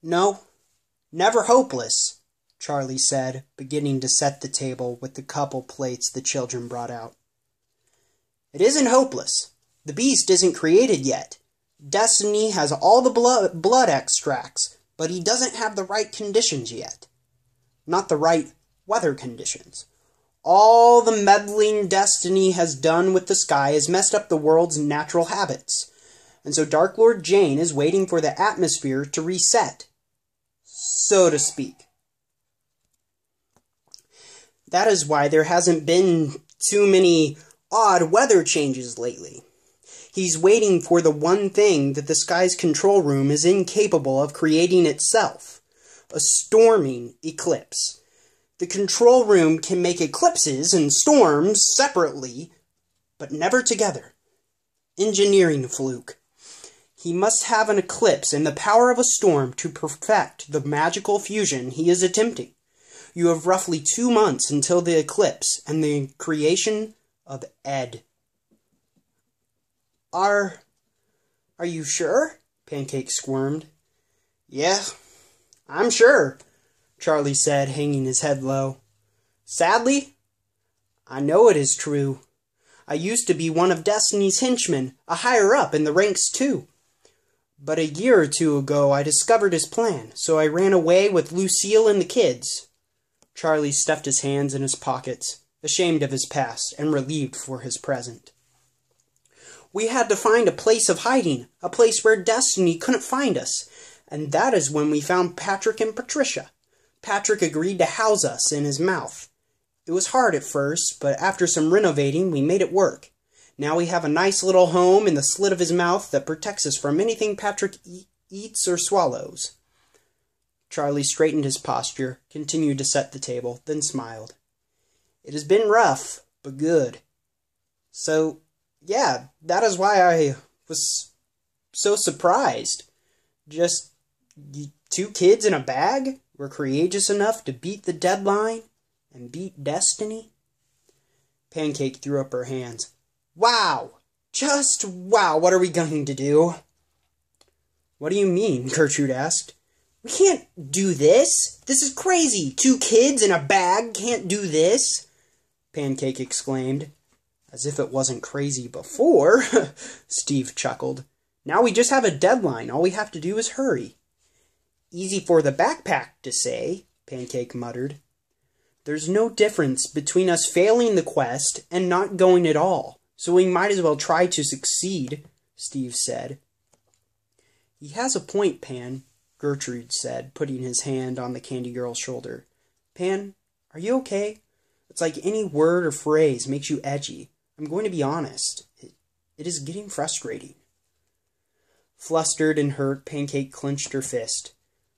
No, never hopeless, Charlie said, beginning to set the table with the couple plates the children brought out. It isn't hopeless. The beast isn't created yet. Destiny has all the blood extracts, but he doesn't have the right conditions yet. Not the right weather conditions. All the meddling Destiny has done with the sky has messed up the world's natural habits. And so Dark Lord Jane is waiting for the atmosphere to reset, so to speak. That is why there hasn't been too many odd weather changes lately. He's waiting for the one thing that the sky's control room is incapable of creating itself. A storming eclipse. The control room can make eclipses and storms separately, but never together. Engineering fluke. He must have an eclipse and the power of a storm to perfect the magical fusion he is attempting. You have roughly 2 months until the eclipse and the creation of Ed. Are you sure? Pancake squirmed. Yeah, I'm sure, Charlie said, hanging his head low. Sadly, I know it is true. I used to be one of Destiny's henchmen, a higher up in the ranks too. But a year or two ago I discovered his plan, so I ran away with Lucille and the kids. Charlie stuffed his hands in his pockets, ashamed of his past and relieved for his present. We had to find a place of hiding, a place where Destiny couldn't find us, and that is when we found Patrick and Patricia. Patrick agreed to house us in his mouth. It was hard at first, but after some renovating, we made it work. Now we have a nice little home in the slit of his mouth that protects us from anything Patrick eats or swallows. Charlie straightened his posture, continued to set the table, then smiled. It has been rough, but good. So, yeah, that is why I was so surprised. Just 2 kids in a bag were courageous enough to beat the deadline and beat Destiny? Pancake threw up her hands. Wow! Just wow, what are we going to do? What do you mean? Gertrude asked. We can't do this. This is crazy. 2 kids in a bag can't do this, Pancake exclaimed. As if it wasn't crazy before, Steve chuckled. Now we just have a deadline. All we have to do is hurry. Easy for the backpack to say, Pancake muttered. There's no difference between us failing the quest and not going at all, so we might as well try to succeed, Steve said. He has a point, Pan, Gertrude said, putting his hand on the Candy Girl's shoulder. Pan, are you okay? It's like any word or phrase makes you edgy. I'm going to be honest. It is getting frustrating. Flustered and hurt, Pancake clenched her fist.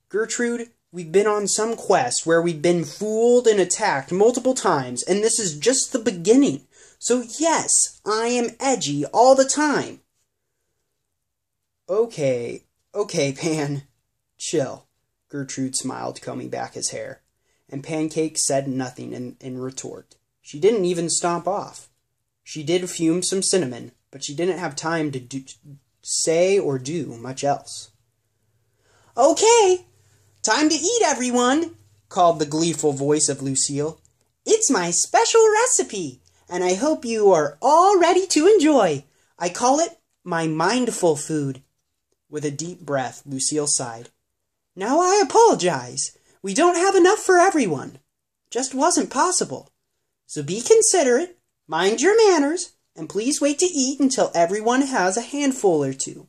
Gertrude, we've been on some quest where we've been fooled and attacked multiple times, and this is just the beginning. So yes, I am edgy all the time. Okay, Pan. Chill, Gertrude smiled, combing back his hair. And Pancake said nothing in retort. She didn't even stomp off. She did fume some cinnamon, but she didn't have time to say or do much else. Okay, time to eat, everyone, called the gleeful voice of Lucille. It's my special recipe, and I hope you are all ready to enjoy. I call it my mindful food. With a deep breath, Lucille sighed. Now I apologize. We don't have enough for everyone. Just wasn't possible. So be considerate, mind your manners, and please wait to eat until everyone has a handful or 2.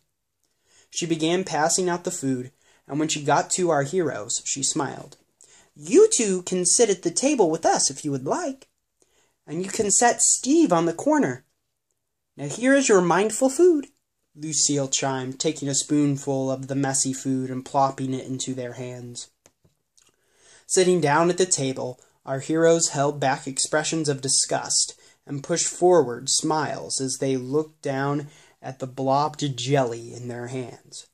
She began passing out the food, and when she got to our heroes, she smiled. You 2 can sit at the table with us if you would like. And you can set Steve on the corner. Now here is your mindful food, Lucille chimed, taking a spoonful of the messy food and plopping it into their hands. Sitting down at the table, our heroes held back expressions of disgust and pushed forward smiles as they looked down at the blobbed jelly in their hands.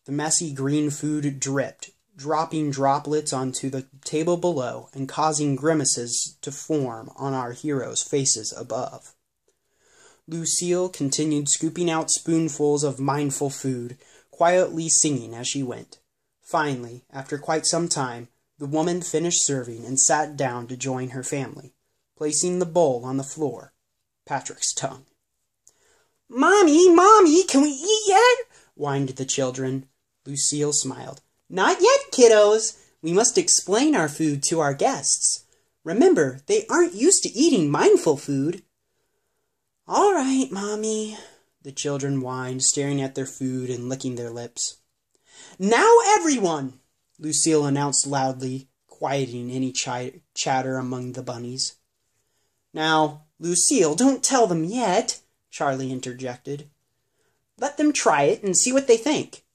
The messy green food dripped, dropping droplets onto the table below and causing grimaces to form on our heroes' faces above. Lucille continued scooping out spoonfuls of mindful food, quietly singing as she went. Finally, after quite some time, the woman finished serving and sat down to join her family, placing the bowl on the floor, Patrick's tongue. "Mommy, Mommy, can we eat yet?" whined the children. Lucille smiled. "Not yet, kiddos. We must explain our food to our guests. Remember, they aren't used to eating mindful food." "All right, Mommy," the children whined, staring at their food and licking their lips. "Now, everyone," Lucille announced loudly, quieting any chatter among the bunnies. "Now, Lucille, don't tell them yet," Charlie interjected. "Let them try it and see what they think."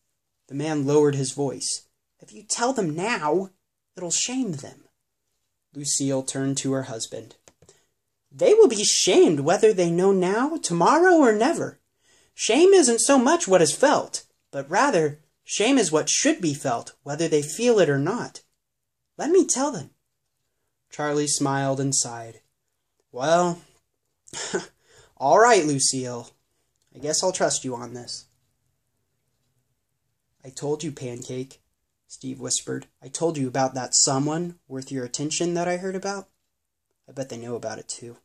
The man lowered his voice. "If you tell them now, it'll shame them." Lucille turned to her husband. "They will be shamed whether they know now, tomorrow, or never. Shame isn't so much what is felt, but rather, shame is what should be felt, whether they feel it or not. Let me tell them." Charlie smiled and sighed. "Well, all right, Lucille. I guess I'll trust you on this." "I told you, Pancake," Steve whispered. "I told you about that someone worth your attention that I heard about. I bet they know about it, too."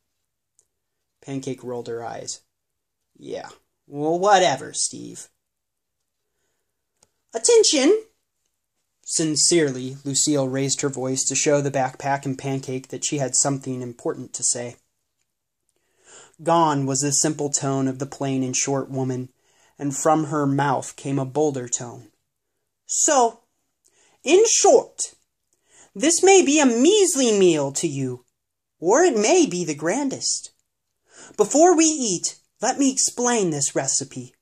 Pancake rolled her eyes. "Yeah, well, whatever, Steve." "Attention!" Sincerely, Lucille raised her voice to show the backpack and Pancake that she had something important to say. Gone was the simple tone of the plain and short woman, and from her mouth came a bolder tone. "So, in short, this may be a measly meal to you, or it may be the grandest. Before we eat, let me explain this recipe.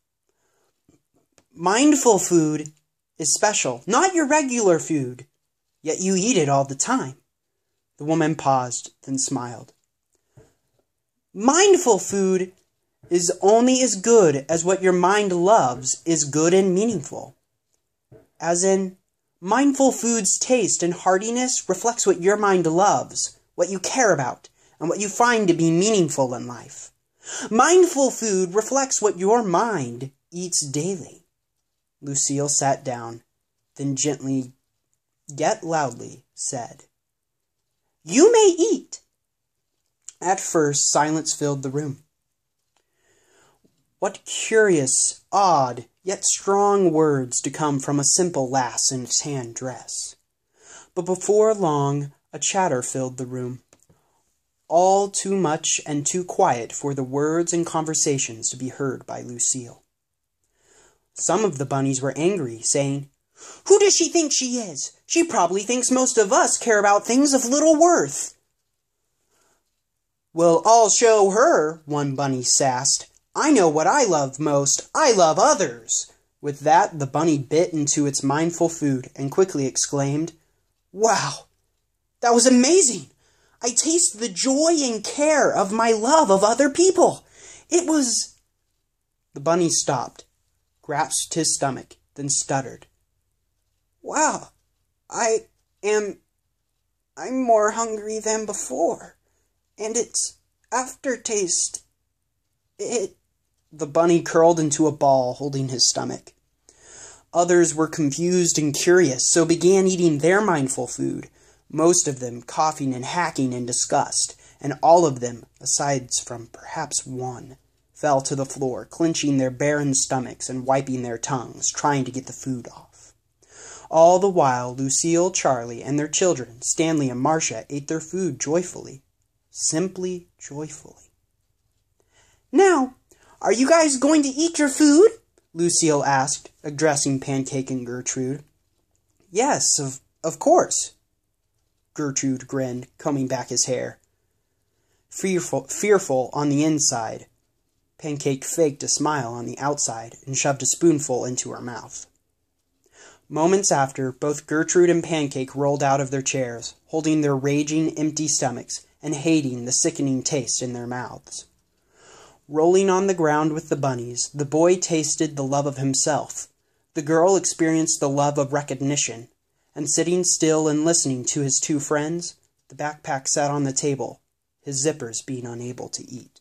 Mindful food is special, not your regular food, yet you eat it all the time." The woman paused, then smiled. "Mindful food is only as good as what your mind loves is good and meaningful. As in, mindful food's taste and heartiness reflects what your mind loves, what you care about, and what you find to be meaningful in life. Mindful food reflects what your mind eats daily." Lucille sat down, then gently, yet loudly, said, "You may eat." At first, silence filled the room. What curious, odd, yet strong words to come from a simple lass in tan dress. But before long, a chatter filled the room. All too much and too quiet for the words and conversations to be heard by Lucille. Some of the bunnies were angry, saying, "Who does she think she is? She probably thinks most of us care about things of little worth." "Well, I'll show her," one bunny sassed. "I know what I love most. I love others." With that, the bunny bit into its mindful food and quickly exclaimed, "Wow, that was amazing! I taste the joy and care of my love of other people. It was..." The bunny stopped, grasped his stomach, then stuttered. "Wow, I'm more hungry than before. And its aftertaste, The bunny curled into a ball, holding his stomach. Others were confused and curious, so began eating their mindful food, most of them coughing and hacking in disgust, and all of them, aside from perhaps one, fell to the floor, clenching their barren stomachs and wiping their tongues, trying to get the food off. All the while, Lucille, Charlie, and their children, Stanley and Marcia, ate their food joyfully. Simply joyfully. "Now, are you guys going to eat your food?" Lucille asked, addressing Pancake and Gertrude. "Yes, of course." Gertrude grinned, combing back his hair. Fearful on the inside, Pancake faked a smile on the outside and shoved a spoonful into her mouth. Moments after, both Gertrude and Pancake rolled out of their chairs, holding their raging, empty stomachs and hating the sickening taste in their mouths. Rolling on the ground with the bunnies, the boy tasted the love of himself. The girl experienced the love of recognition, and sitting still and listening to his two friends, the backpack sat on the table, his zippers being unable to eat.